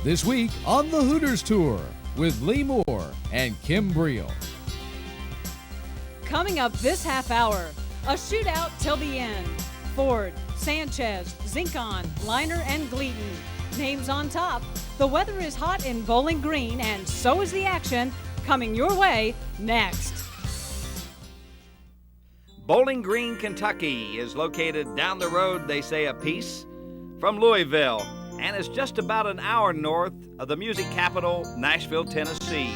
This week on the Hooters Tour with Lee Moore and Kim Briel. Coming up this half hour, a shootout till the end. Ford, Sanchez, Zincon, Liner, and Gleaton. Names on top. The weather is hot in Bowling Green, and so is the action. Coming your way next. Bowling Green, Kentucky is located down the road, they say, a piece from Louisville, and is just about an hour north of the music capital, Nashville, Tennessee.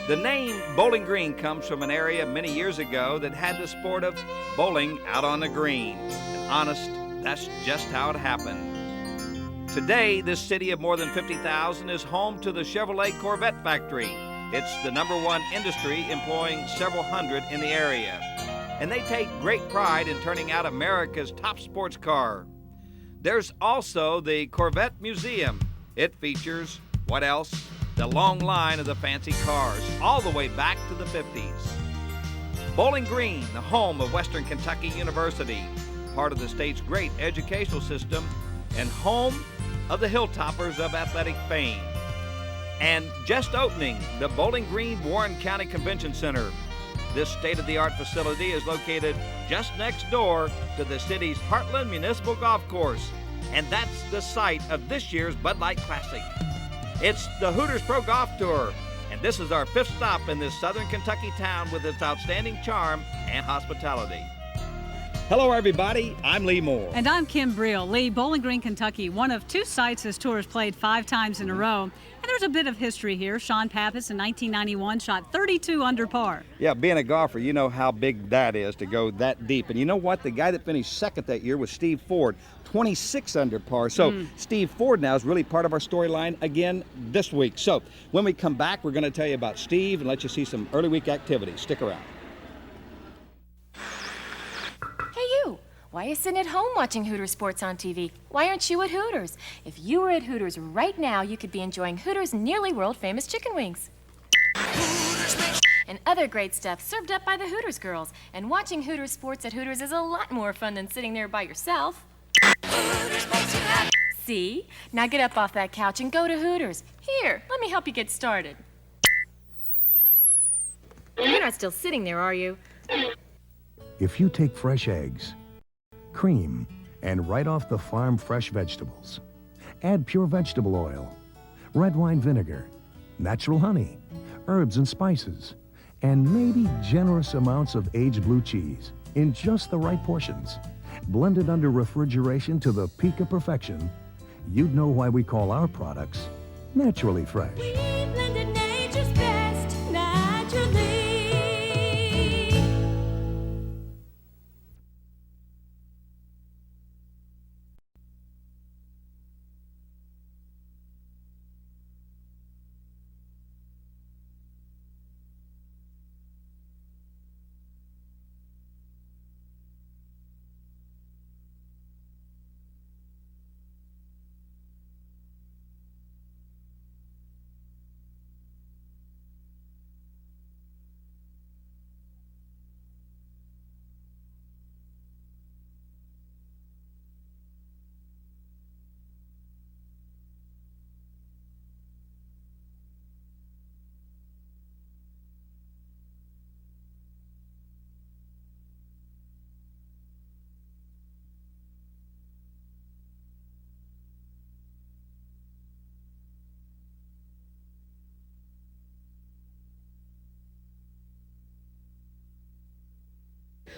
The name Bowling Green comes from an area many years ago that had the sport of bowling out on the green. And honest, that's just how it happened. Today, this city of more than 50,000 is home to the Chevrolet Corvette factory. It's the #1 industry, employing several hundred in the area. And they take great pride in turning out America's top sports car. There's also the Corvette Museum. It features, what else? The long line of the fancy cars, all the way back to the 50s. Bowling Green, the home of Western Kentucky University, part of the state's great educational system, and home of the Hilltoppers of athletic fame. And just opening, the Bowling Green Warren County Convention Center. This state-of-the-art facility is located just next door to the city's Heartland Municipal Golf Course, and that's the site of this year's Bud Light Classic. It's the Hooters Pro Golf Tour, and this is our 5th stop in this southern Kentucky town with its outstanding charm and hospitality. Hello, everybody. I'm Lee Moore. And I'm Kim Briel. Lee, Bowling Green, Kentucky, one of 2 sites this tour has played 5 times in a row. And there's a bit of history here. Sean Pappas in 1991 shot 32 under par. Yeah, being a golfer, you know how big that is to go that deep. And you know what? The guy that finished second that year was Steve Ford, 26 under par. So Steve Ford now is really part of our storyline again this week. So when we come back, we're going to tell you about Steve and let you see some early week activities. Stick around. Why are you sitting at home watching Hooters sports on TV? Why aren't you at Hooters? If you were at Hooters right now, you could be enjoying Hooters' nearly world-famous chicken wings. And other great stuff served up by the Hooters girls. And watching Hooters sports at Hooters is a lot more fun than sitting there by yourself. Hooters makes you happy. See? Now get up off that couch and go to Hooters. Here, let me help you get started. You're not still sitting there, are you? If you take fresh eggs, cream, and right off the farm fresh vegetables, add pure vegetable oil, red wine vinegar, natural honey, herbs and spices, and maybe generous amounts of aged blue cheese in just the right portions, blended under refrigeration to the peak of perfection, you'd know why we call our products naturally fresh. We blended nature's best, naturally.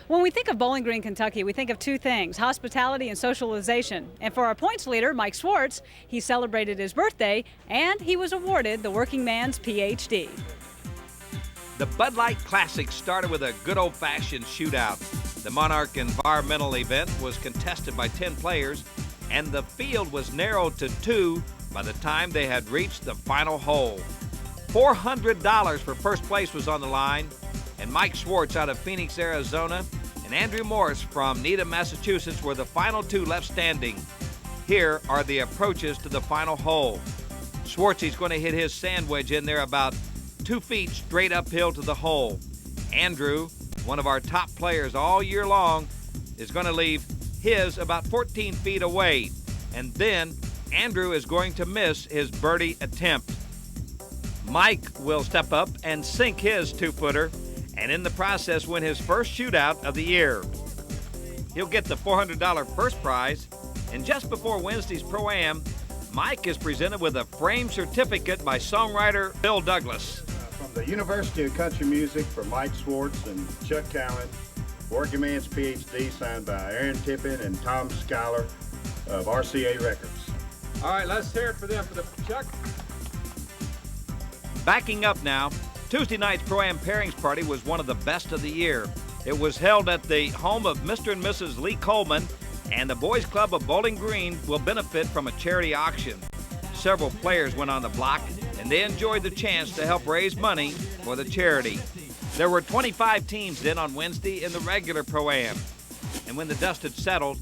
When we think of Bowling Green, Kentucky, we think of 2 things, hospitality and socialization. And for our points leader, Mike Schwartz, he celebrated his birthday and he was awarded the Working Man's PhD. The Bud Light Classic started with a good old-fashioned shootout. The Monarch Environmental event was contested by 10 players, and the field was narrowed to 2 by the time they had reached the final hole. $400 for first place was on the line, and Mike Schwartz out of Phoenix, Arizona, and Andrew Morris from Needham, Massachusetts were the final 2 left standing. Here are the approaches to the final hole. Schwartzy's going to hit his sand wedge in there about 2 feet straight uphill to the hole. Andrew, one of our top players all year long, is going to leave his about 14 feet away. And then Andrew is going to miss his birdie attempt. Mike will step up and sink his two-footer, and in the process win his first shootout of the year. He'll get the $400 first prize, and just before Wednesday's Pro-Am, Mike is presented with a framed certificate by songwriter Bill Douglas. From the University of Country Music for Mike Swartz and Chuck Cowan, Working Man's PhD signed by Aaron Tippin and Tom Schuyler of RCA Records. All right, let's hear it for them, Chuck. Backing up now, Tuesday night's Pro-Am Pairings Party was one of the best of the year. It was held at the home of Mr. and Mrs. Lee Coleman, and the Boys Club of Bowling Green will benefit from a charity auction. Several players went on the block, and they enjoyed the chance to help raise money for the charity. There were 25 teams then on Wednesday in the regular Pro-Am, and when the dust had settled,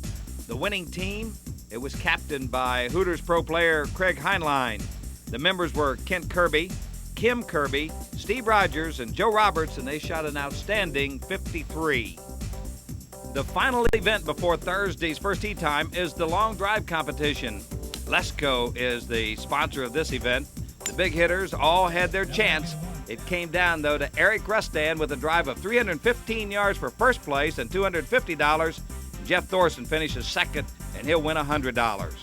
the winning team, it was captained by Hooters Pro player Craig Heinlein. The members were Kent Kirby, Kim Kirby, Steve Rogers, and Joe Roberts, and they shot an outstanding 53. The final event before Thursday's first tee time is the long drive competition. Lesco is the sponsor of this event. The big hitters all had their chance. It came down, though, to Eric Rustan with a drive of 315 yards for first place and $250. Jeff Thorson finishes second, and he'll win $100.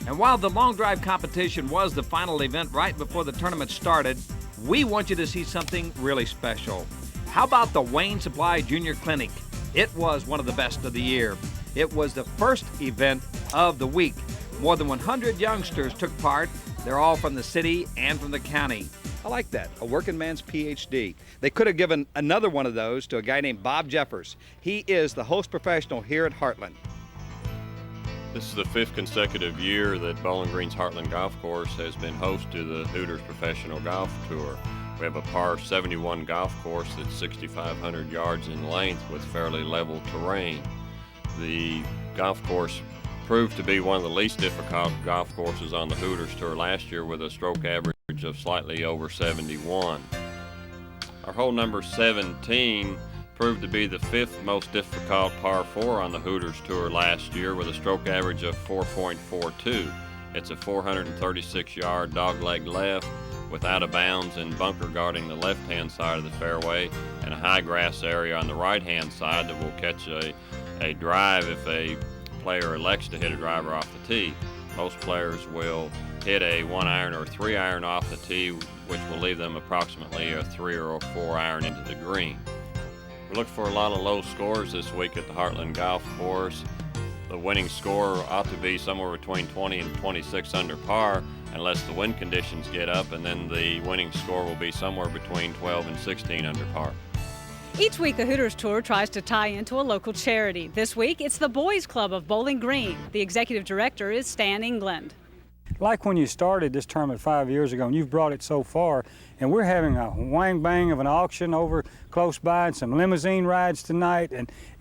And while the long drive competition was the final event right before the tournament started, we want you to see something really special. How about the Wayne Supply Junior Clinic? It was one of the best of the year. It was the first event of the week. More than 100 youngsters took part. They're all from the city and from the county. I like that, a working man's PhD. They could have given another one of those to a guy named Bob Jeffers. He is the host professional here at Heartland. This is the 5th consecutive year that Bowling Green's Heartland Golf Course has been host to the Hooters Professional Golf Tour. We have a par 71 golf course that's 6,500 yards in length with fairly level terrain. The golf course proved to be one of the least difficult golf courses on the Hooters Tour last year with a stroke average of slightly over 71. Our hole number 17 proved to be the 5th most difficult par 4 on the Hooters Tour last year with a stroke average of 4.42. It's a 436-yard dogleg left with out of bounds and bunker guarding the left-hand side of the fairway and a high grass area on the right-hand side that will catch a drive if a player elects to hit a driver off the tee. Most players will hit a 1-iron or 3-iron off the tee, which will leave them approximately a 3 or a 4-iron into the green. We look for a lot of low scores this week at the Heartland Golf Course. The winning score ought to be somewhere between 20 and 26 under par unless the wind conditions get up, and then the winning score will be somewhere between 12 and 16 under par. Each week, the Hooters Tour tries to tie into a local charity. This week, it's the Boys Club of Bowling Green. The executive director is Stan England. Like when you started this tournament 5 years ago, and you've brought it so far, and we're having a wang-bang of an auction over close by and some limousine rides tonight,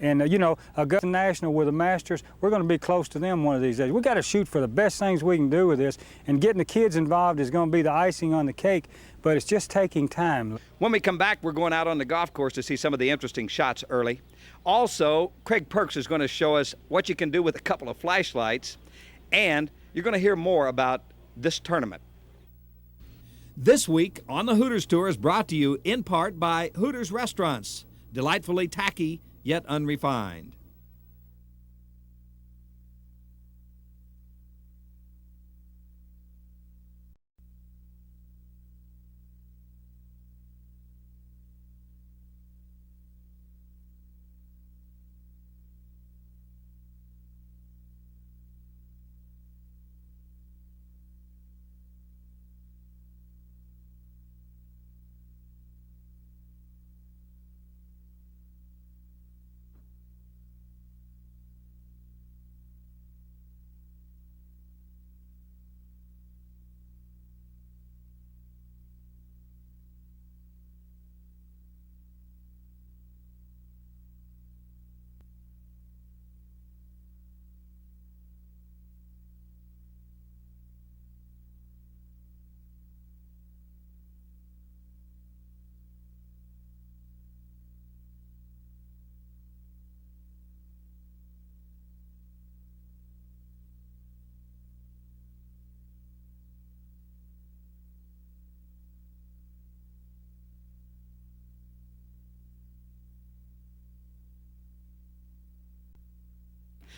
and you know, Augusta National with the Masters. We're going to be close to them one of these days. We've got to shoot for the best things we can do with this, and getting the kids involved is going to be the icing on the cake, but it's just taking time. When we come back, we're going out on the golf course to see some of the interesting shots early. Also, Craig Perks is going to show us what you can do with a couple of flashlights, and you're going to hear more about this tournament. This week on the Hooters Tour is brought to you in part by Hooters Restaurants, delightfully tacky yet unrefined.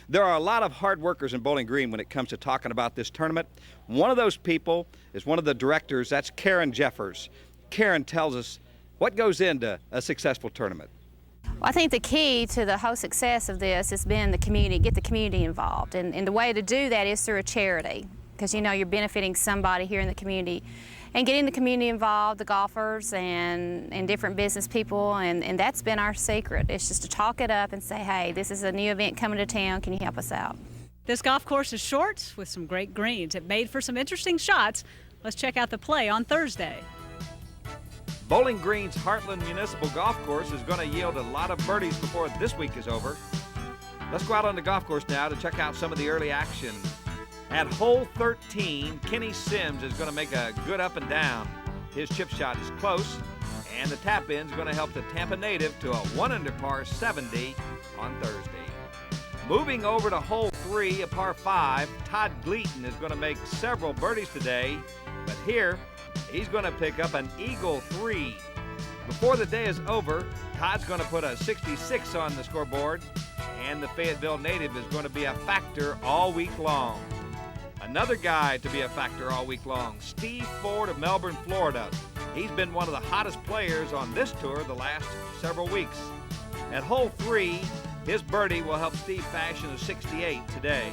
There are a lot of hard workers in Bowling Green when it comes to talking about this tournament. One of those people is one of the directors. That's Karen Jeffers. Karen tells us what goes into a successful tournament. Well, I think the key to the whole success of this has been the community, get the community involved. And the way to do that is through a charity, because you know you're benefiting somebody here in the community. And getting the community involved, the golfers and different business people, and that's been our secret. It's just to talk it up and say, hey, this is a new event coming to town, can you help us out? This golf course is short with some great greens. It made for some interesting shots. Let's check out the play on Thursday. Bowling Green's Heartland Municipal Golf Course is going to yield a lot of birdies before this week is over. Let's go out on the golf course now to check out some of the early action. At hole 13, Kenny Sims is going to make a good up and down. His chip shot is close, and the tap in is going to help the Tampa native to a 1 under par 70 on Thursday. Moving over to hole 3, a par 5, Todd Gleaton is going to make several birdies today, but here he's going to pick up an eagle 3. Before the day is over, Todd's going to put a 66 on the scoreboard, and the Fayetteville native is going to be a factor all week long. Another guy to be a factor all week long, Steve Ford of Melbourne, Florida. He's been one of the hottest players on this tour the last several weeks. At hole 3, his birdie will help Steve fashion a 68 today.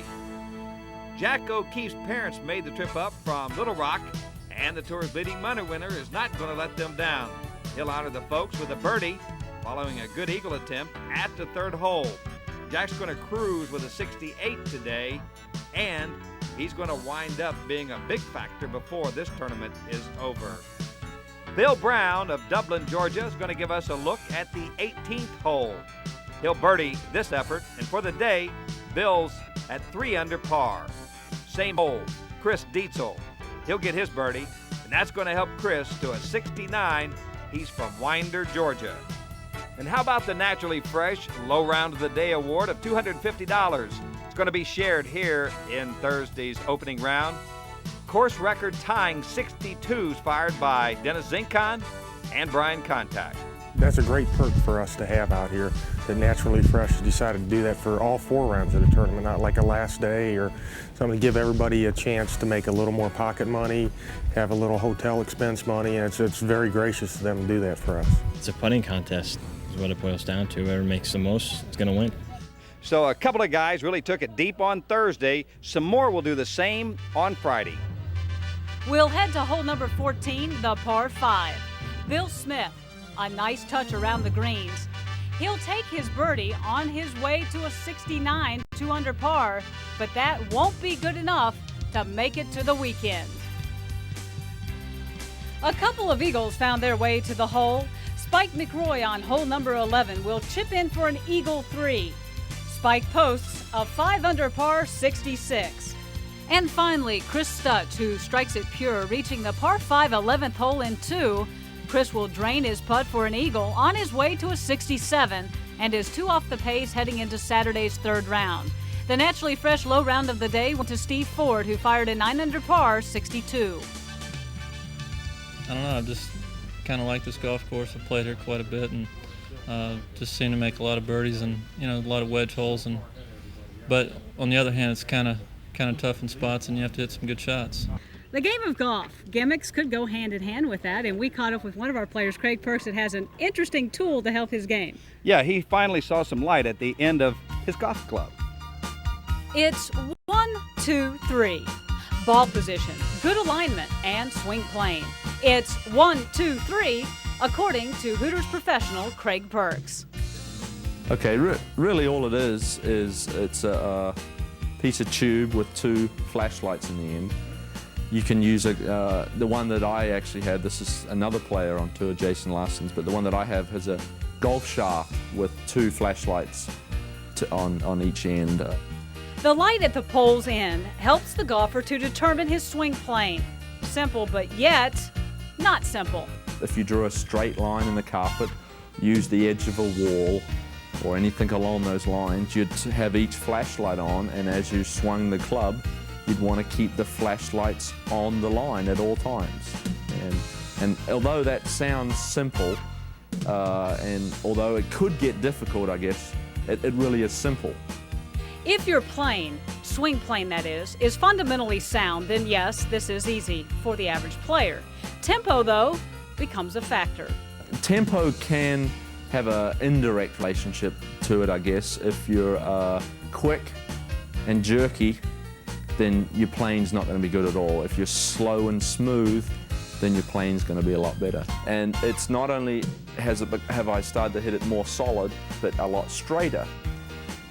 Jack O'Keefe's parents made the trip up from Little Rock, and the tour's leading money winner is not going to let them down. He'll honor the folks with a birdie following a good eagle attempt at the 3rd hole. Jack's going to cruise with a 68 today, and he's going to wind up being a big factor before this tournament is over. Bill Brown of Dublin, Georgia is going to give us a look at the 18th hole. He'll birdie this effort, and for the day, Bill's at 3 under par. Same hole, Chris Dietzel. He'll get his birdie, and that's going to help Chris to a 69. He's from Winder, Georgia. And how about the Naturally Fresh Low Round of the Day award of $250? It's going to be shared here in Thursday's opening round. Course record tying 62s fired by Dennis Zinkon and Brian Contact. That's a great perk for us to have out here, that Naturally Fresh decided to do that for all 4 rounds of the tournament, not like a last day or something, to give everybody a chance to make a little more pocket money, have a little hotel expense money, and it's very gracious of them to do that for us. It's a putting contest is what it boils down to. Whoever makes the most is going to win. So a couple of guys really took it deep on Thursday. Some more will do the same on Friday. We'll head to hole number 14, the par 5. Bill Smith, a nice touch around the greens. He'll take his birdie on his way to a 69, 2 under par, but that won't be good enough to make it to the weekend. A couple of eagles found their way to the hole. Spike McRoy on hole number 11 will chip in for an eagle 3. Spike posts a 5 under par 66. And finally, Chris Stutch, who strikes it pure, reaching the par 5 11th hole in 2. Chris will drain his putt for an eagle on his way to a 67 and is 2 off the pace heading into Saturday's 3rd round. The Naturally Fresh low round of the day went to Steve Ford, who fired a 9 under par 62. I don't know, I just kind of like this golf course. I've played here quite a bit and just seem to make a lot of birdies and a lot of wedge holes. But on the other hand, it's kind of tough in spots and you have to hit some good shots. The game of golf, gimmicks could go hand in hand with that, and we caught up with one of our players, Craig Perks, that has an interesting tool to help his game. Yeah, he finally saw some light at the end of his golf club. It's 1, 2, 3. Ball position, good alignment, and swing plane. It's 1, 2, 3, according to Hooters professional Craig Perks. Okay, really all it is it's a piece of tube with 2 flashlights in the end. You can use the one that I actually had. This is another player on tour, Jason Larson's, but the one that I have has a golf shaft with 2 flashlights on each end. The light at the pole's end helps the golfer to determine his swing plane. Simple, but yet not simple. If you drew a straight line in the carpet, use the edge of a wall or anything along those lines, you'd have each flashlight on, and as you swung the club, you'd want to keep the flashlights on the line at all times. And although that sounds simple, and although it could get difficult, I guess, it really is simple. If your plane, swing plane that is fundamentally sound, then yes, this is easy for the average player. Tempo, though, becomes a factor. Tempo can have an indirect relationship to it, I guess. If you're quick and jerky, then your plane's not going to be good at all. If you're slow and smooth, then your plane's going to be a lot better. And it's not only have I started to hit it more solid, but a lot straighter.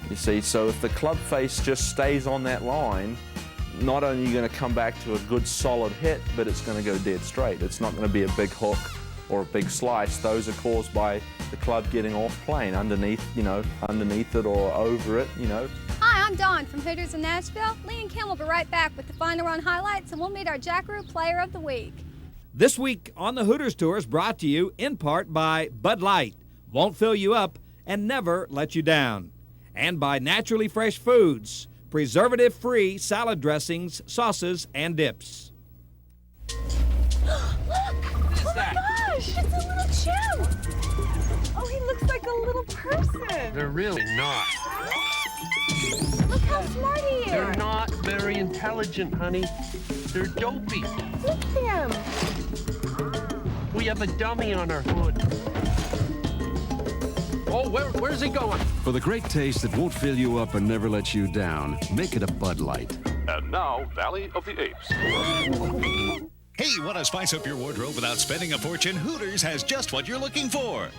You see, so if the club face just stays on that line, not only are you going to come back to a good solid hit, but it's going to go dead straight. It's not going to be a big hook or a big slice. Those are caused by the club getting off plane, underneath it or over it, Hi, I'm Dawn from Hooters in Nashville. Lee and Kim will be right back with the final run highlights, and we'll meet our Jackaroo Player of the Week. This week on the Hooters Tour is brought to you in part by Bud Light. Won't fill you up and never let you down. And by Naturally Fresh Foods, preservative-free salad dressings, sauces, and dips. What is that? Gosh, it's a little chimp. Oh, he looks like a little person. They're really not. Look how smart he is. They're not very intelligent, honey. They're dopey. Look at him. We have a dummy on our hood. Oh, where's he going? For the great taste that won't fill you up and never let you down, make it a Bud Light. And now, Valley of the Apes. Hey, want to spice up your wardrobe without spending a fortune? Hooters has just what you're looking for.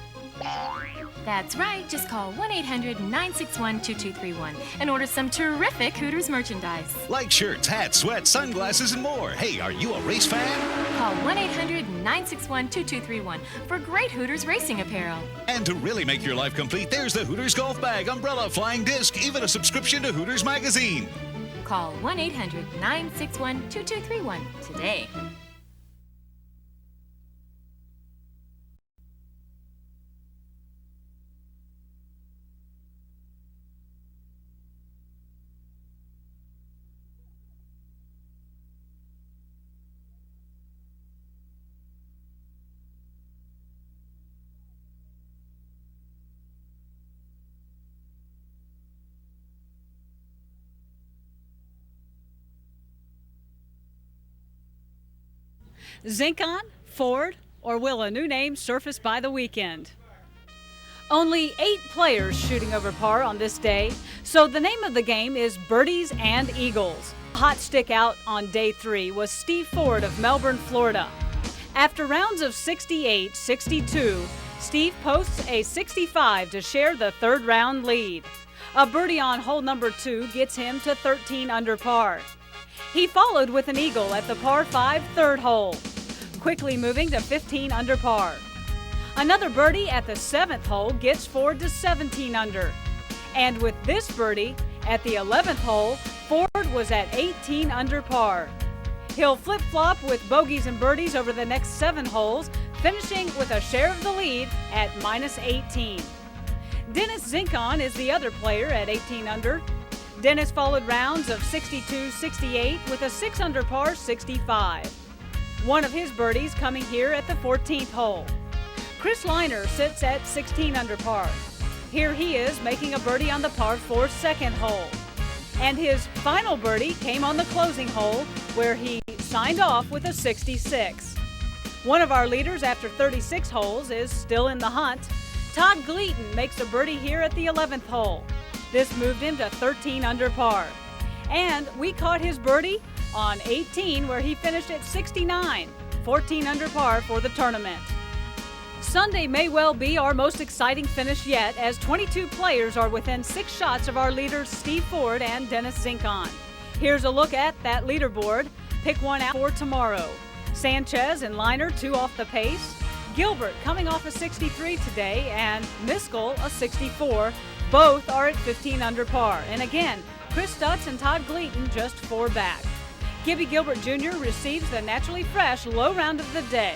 That's right. Just call 1-800-961-2231 and order some terrific Hooters merchandise. Like shirts, hats, sweats, sunglasses, and more. Hey, are you a race fan? Call 1-800-961-2231 for great Hooters racing apparel. And to really make your life complete, there's the Hooters golf bag, umbrella, flying disc, even a subscription to Hooters magazine. Call 1-800-961-2231 today. Zinc on, Ford, or will a new name surface by the weekend? Only 8 players shooting over par on this day, so the name of the game is Birdies and Eagles. Hot stick out on day 3 was Steve Ford of Melbourne, Florida. After rounds of 68, 62, Steve posts a 65 to share the third round lead. A birdie on hole number 2 gets him to 13 under par. He followed with an eagle at the par 5 third hole, quickly moving to 15 under par. Another birdie at the 7th hole gets Ford to 17 under. And with this birdie at the 11th hole, Ford was at 18 under par. He'll flip-flop with bogeys and birdies over the next 7 holes, finishing with a share of the lead at -18. Dennis Zinkon is the other player at 18 under. Dennis followed rounds of 62, 68 with a 6 under par 65. One of his birdies coming here at the 14th hole. Chris Liner sits at 16 under par. Here he is making a birdie on the par 4 second hole. And his final birdie came on the closing hole where he signed off with a 66. One of our leaders after 36 holes is still in the hunt. Todd Gleaton makes a birdie here at the 11th hole. This moved him to 13 under par. And we caught his birdie on 18 where he finished at 69, 14 under par for the tournament. Sunday may well be our most exciting finish yet as 22 players are within 6 shots of our leaders Steve Ford and Dennis Zinkon. Here's a look at that leaderboard. Pick one out for tomorrow. Sanchez and Liner 2 off the pace. Gilbert coming off a 63 today and Miskell a 64. Both are at 15 under par. And again, Chris Stutz and Todd Gleaton just 4 back. Gibby Gilbert Jr. receives the Naturally Fresh low round of the day.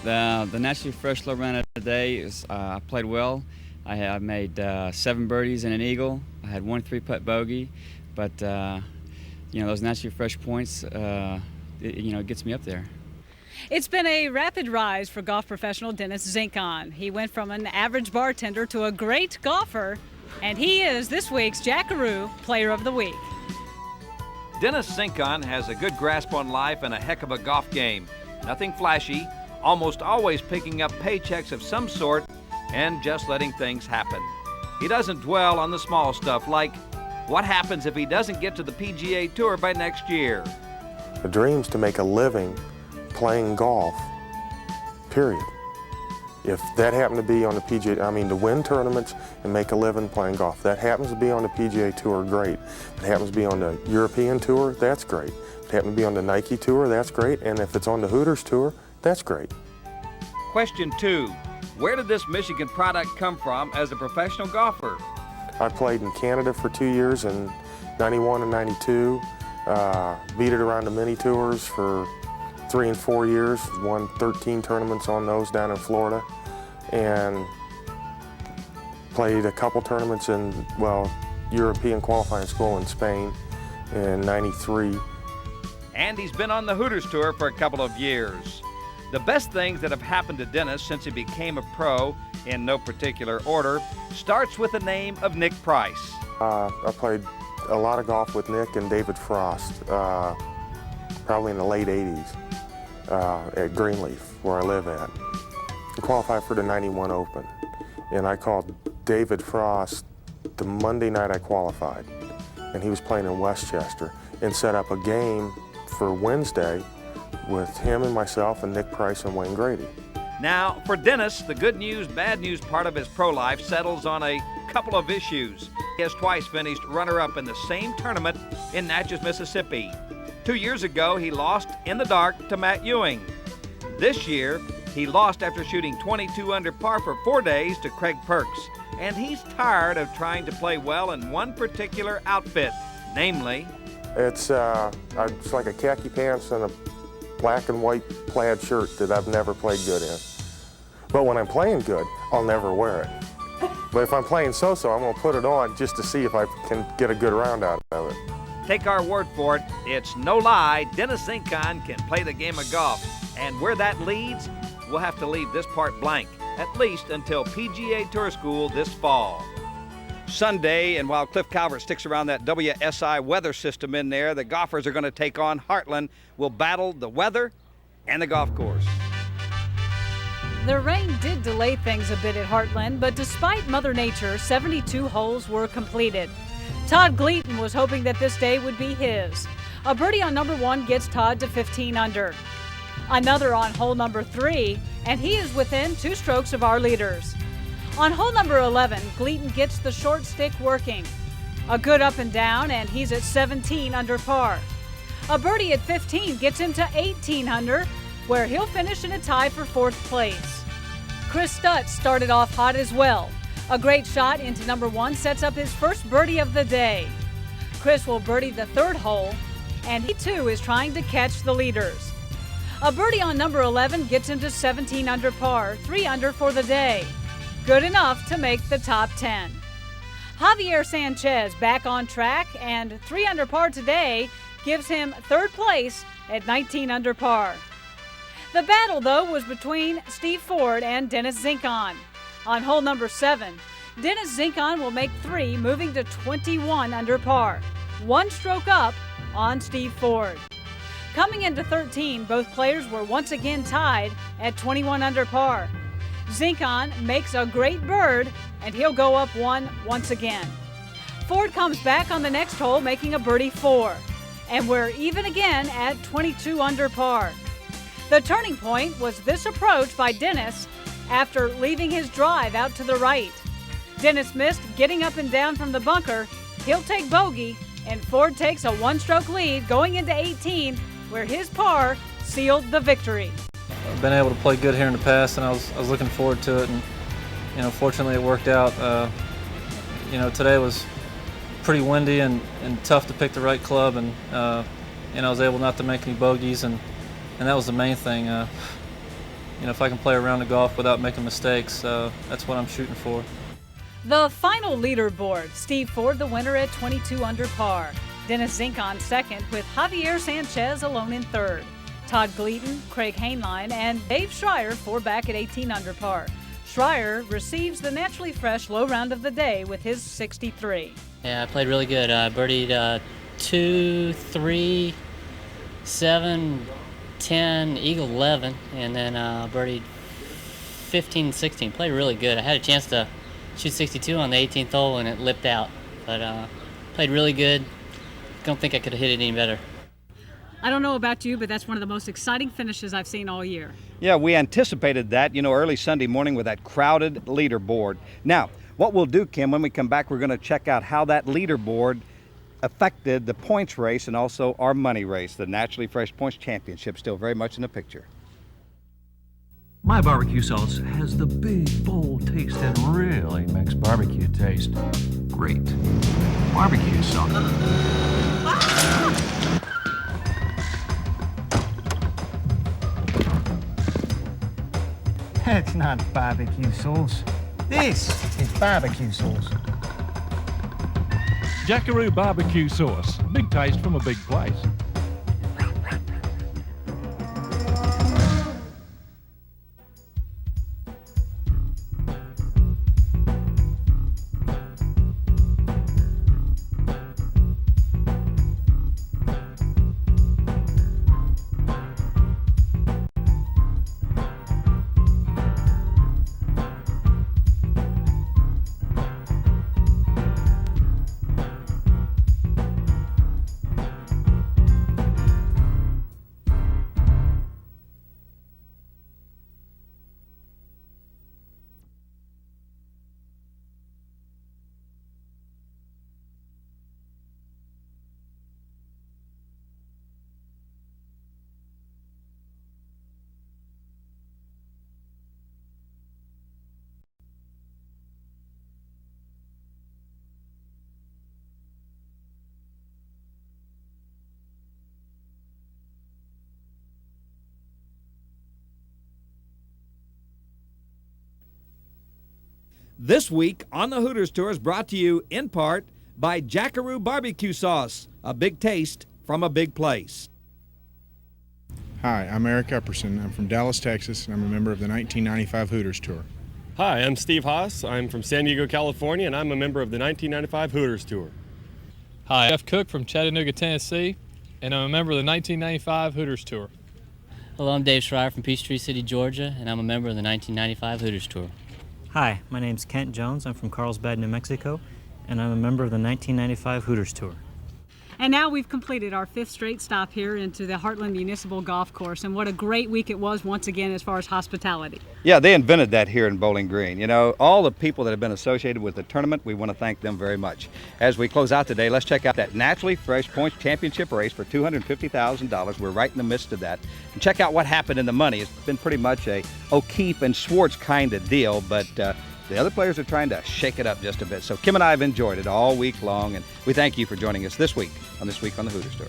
The Naturally Fresh low round of the day is I played well. I made 7 birdies and an eagle. I had 1 3-putt bogey, but those Naturally Fresh points, it gets me up there. It's been a rapid rise for golf professional Dennis Zinkon. He went from an average bartender to a great golfer And he is this week's Jackaroo Player of the Week. Dennis Zinkon has a good grasp on life and a heck of a golf game. Nothing flashy, almost always picking up paychecks of some sort and just letting things happen. He doesn't dwell on the small stuff like what happens if he doesn't get to the PGA Tour by next year. The dream's to make a living playing golf, period. If that happened to be on the PGA, to win tournaments and make a living playing golf. That happens to be on the PGA Tour, great. If it happens to be on the European Tour, that's great. If it happens to be on the Nike Tour, that's great. And if it's on the Hooters Tour, that's great. Question 2. Where did this Michigan product come from as a professional golfer? I played in Canada for 2 years in 91 and 92. Beat it around the mini tours for 3 and 4 years, won 13 tournaments on those down in Florida, and played a couple tournaments in, European qualifying school in Spain in 93. And he's been on the Hooters Tour for a couple of years. The best things that have happened to Dennis since he became a pro, in no particular order, starts with the name of Nick Price. I played a lot of golf with Nick and David Frost, probably in the late 80s. At Greenleaf, where I live at. I qualified for the 91 Open, and I called David Frost the Monday night I qualified, and he was playing in Westchester, and set up a game for Wednesday with him and myself and Nick Price and Wayne Grady. Now, for Dennis, the good news, bad news part of his pro life settles on a couple of issues. He has twice finished runner-up in the same tournament in Natchez, Mississippi. 2 years ago, he lost in the dark to Matt Ewing. This year, he lost after shooting 22 under par for 4 days to Craig Perks. And he's tired of trying to play well in one particular outfit, namely... It's like a khaki pants and a black and white plaid shirt that I've never played good in. But when I'm playing good, I'll never wear it. But if I'm playing so-so, I'm going to put it on just to see if I can get a good round out of it. Take our word for it, it's no lie, Dennis Zinkon can play the game of golf. And where that leads, we'll have to leave this part blank, at least until PGA Tour School this fall. Sunday, and while Cliff Calvert sticks around that WSI weather system in there, the golfers are going to take on Heartland. Will battle the weather and the golf course. The rain did delay things a bit at Heartland, but despite Mother Nature, 72 holes were completed. Todd Gleaton was hoping that this day would be his. A birdie on number 1 gets Todd to 15 under. Another on hole number 3, and he is within 2 strokes of our leaders. On hole number 11, Gleaton gets the short stick working. A good up and down, and he's at 17 under par. A birdie at 15 gets him to 18 under, where he'll finish in a tie for 4th place. Chris Stutz started off hot as well. A great shot into number 1 sets up his first birdie of the day. Chris will birdie the 3rd hole, and he too is trying to catch the leaders. A birdie on number 11 gets him to 17 under par, 3 under for the day. Good enough to make the top 10. Javier Sanchez back on track, and 3 under par today gives him 3rd place at 19 under par. The battle, though, was between Steve Ford and Dennis Zinkon. On hole number 7, Dennis Zinkon will make 3, moving to 21 under par, 1 stroke up on Steve Ford. Coming into 13, both players were once again tied at 21 under par. Zinkon makes a great bird, and he'll go up 1 once again. Ford comes back on the next hole, making a birdie 4, and we're even again at 22 under par. The turning point was this approach by Dennis after leaving his drive out to the right. Dennis missed getting up and down from the bunker. He'll take bogey, and Ford takes a 1-stroke lead going into 18, where his par sealed the victory. I've been able to play good here in the past, and I was looking forward to it, and fortunately it worked out. Today was pretty windy and tough to pick the right club, and I was able not to make any bogeys, and that was the main thing. If I can play around the golf without making mistakes, that's what I'm shooting for. The final leaderboard, Steve Ford the winner at 22 under par. Dennis Zinkon second, with Javier Sanchez alone in third. Todd Gleaton, Craig Hainline, and Dave Schreier 4 back at 18 under par. Schreier receives the Naturally Fresh low round of the day with his 63. Yeah, I played really good. I birdied 2, 3, 7, 10, eagle 11, and then birdied 15, 16. Played really good. I had a chance to shoot 62 on the 18th hole, and it lipped out. But played really good. Don't think I could have hit it any better. I don't know about you, but that's one of the most exciting finishes I've seen all year. Yeah, we anticipated that, early Sunday morning with that crowded leaderboard. Now, what we'll do, Kim, when we come back, we're going to check out how that leaderboard affected the points race and also our money race. The Naturally Fresh Points Championship still very much in the picture. My barbecue sauce has the big, bold taste that really makes barbecue taste great. Barbecue sauce. That's not barbecue sauce. This is barbecue sauce. Jackaroo barbecue sauce. Big taste from a big place. This week on the Hooters Tour is brought to you in part by Jackaroo Barbecue Sauce, a big taste from a big place. Hi, I'm Eric Epperson. I'm from Dallas, Texas, and I'm a member of the 1995 Hooters Tour. Hi, I'm Steve Haas. I'm from San Diego, California, and I'm a member of the 1995 Hooters Tour. Hi, Jeff Cook from Chattanooga, Tennessee, and I'm a member of the 1995 Hooters Tour. Hello, I'm Dave Schreier from Peachtree City, Georgia, and I'm a member of the 1995 Hooters Tour. Hi, my name's Kent Jones. I'm from Carlsbad, New Mexico, and I'm a member of the 1995 Hooters Tour. And now we've completed our 5th straight stop here into the Heartland Municipal Golf Course, and what a great week it was once again as far as hospitality. Yeah, they invented that here in Bowling Green. All the people that have been associated with the tournament, we want to thank them very much. As we close out today, let's check out that Naturally Fresh Points Championship race for $250,000. We're right in the midst of that. And check out what happened in the money. It's been pretty much a O'Keefe and Schwartz kind of deal, but the other players are trying to shake it up just a bit. So Kim and I have enjoyed it all week long, and we thank you for joining us this week on the Hooters Tour.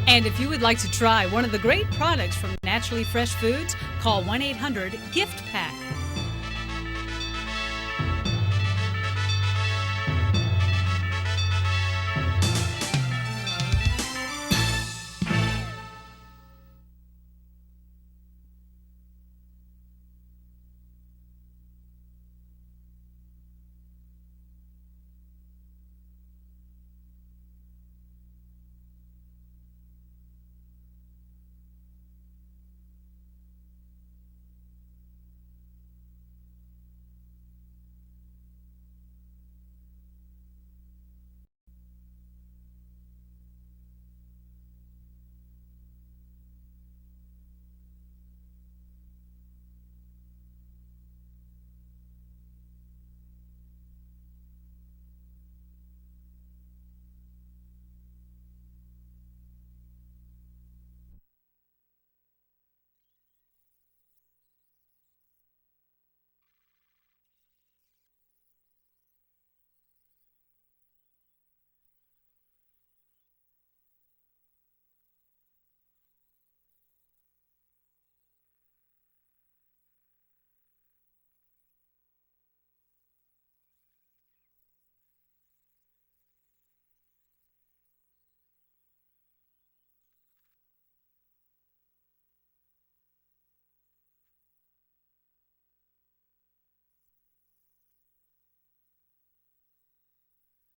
And if you would like to try one of the great products from Naturally Fresh Foods, call 1-800-GIFT-PACK.